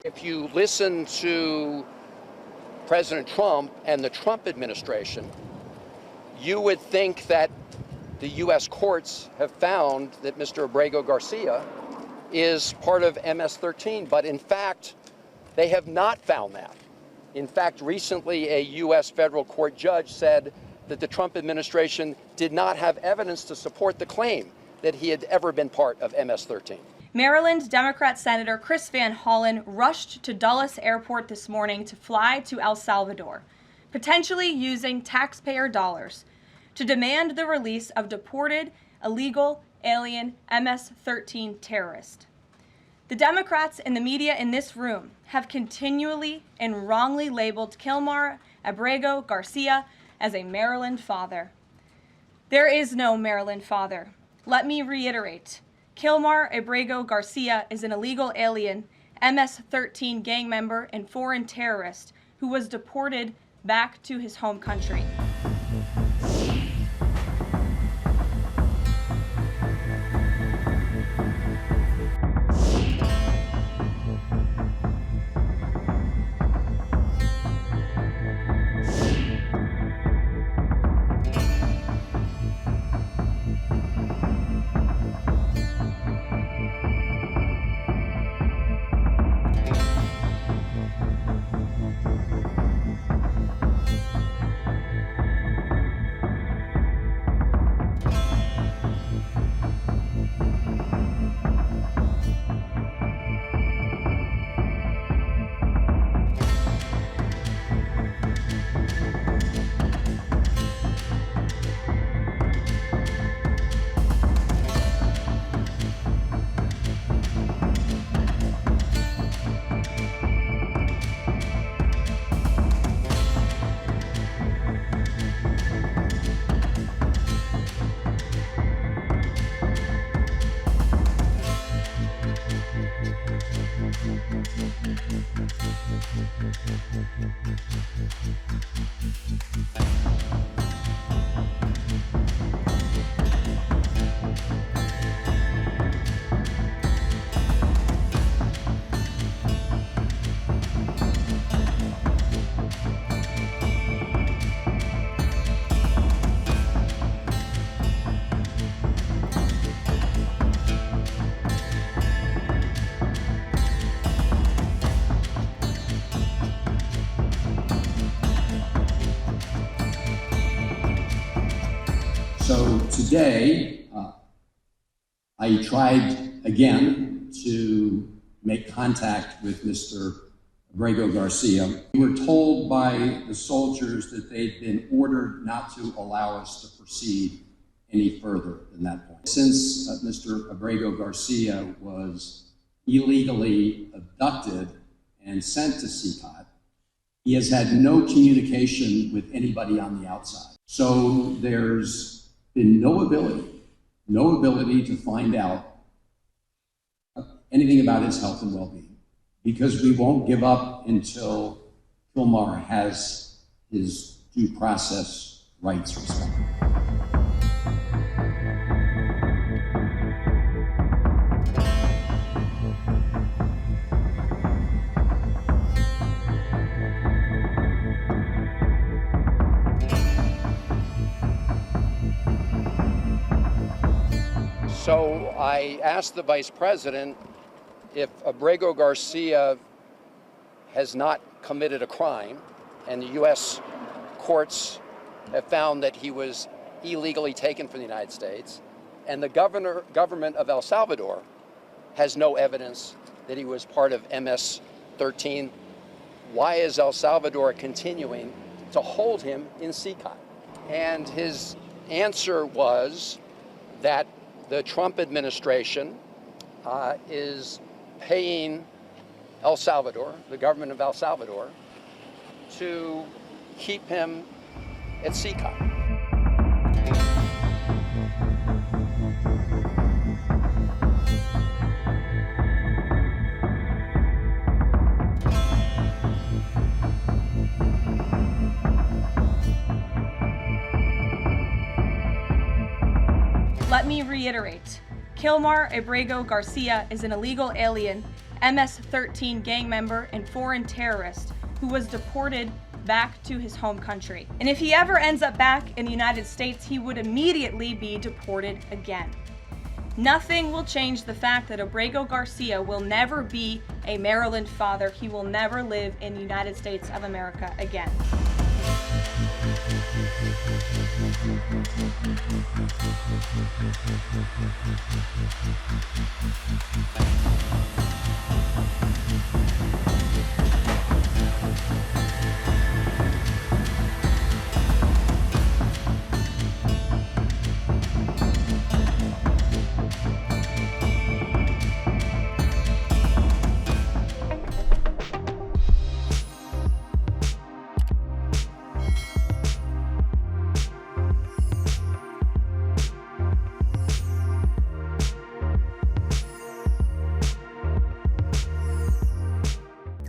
If you listen to President Trump and the Trump administration, you would think that the U.S. courts have found that Mr. Abrego Garcia is part of MS-13, but in fact, they have not found that. In fact, recently a U.S. federal court judge said that the Trump administration did not have evidence to support the claim that he had ever been part of MS-13. Maryland Democrat Senator Chris Van Hollen rushed to Dulles Airport this morning to fly to El Salvador, potentially using taxpayer dollars, to demand the release of deported, illegal, alien MS-13 terrorist. The Democrats and the media in this room have continually and wrongly labeled Kilmar Abrego García as a Maryland father. There is no Maryland father. Let me reiterate. Kilmar Abrego García is an illegal alien, MS-13 gang member and foreign terrorist who was deported back to his home country. So today, I tried again to make contact with Mr. Abrego Garcia. We were told by the soldiers that they'd been ordered not to allow us to proceed any further than that point. Since Mr. Abrego Garcia was illegally abducted and sent to CCOT, he has had no communication with anybody on the outside. So there's been no ability to find out anything about his health and well-being, because we won't give up until Kilmar has his due process rights respected. So I asked the vice president if Abrego Garcia has not committed a crime, and the U.S. courts have found that he was illegally taken from the United States, and the government of El Salvador has no evidence that he was part of MS-13. Why is El Salvador continuing to hold him in CCOT? And his answer was that the Trump administration is paying El Salvador, the government of El Salvador, to keep him at CCOT. Let me reiterate. Kilmar Abrego García is an illegal alien, MS-13 gang member and foreign terrorist who was deported back to his home country. And if he ever ends up back in the United States, he would immediately be deported again. Nothing will change the fact that Abrego García will never be a Maryland father. He will never live in the United States of America again.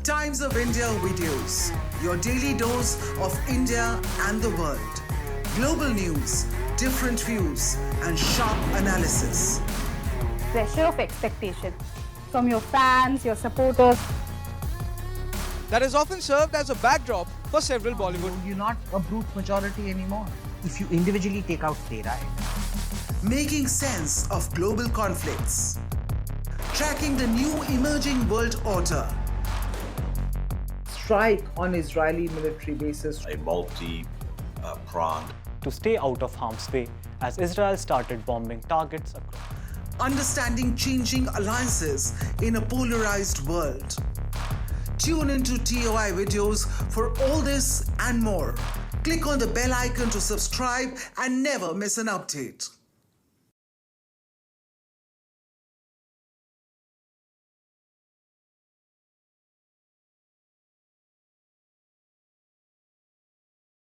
Times of India videos, your daily dose of India and the world. Global news, different views, and sharp analysis. Pressure of expectation from your fans, your supporters. That is often served as a backdrop for several Bollywood. You're not a brute majority anymore. If you individually take out they right. Making sense of global conflicts. Tracking the new emerging world order. Strike on Israeli military bases. A multi-pronged. To stay out of harm's way as Israel started bombing targets across. Understanding changing alliances in a polarized world. Tune into TOI videos for all this and more. Click on the bell icon to subscribe and never miss an update.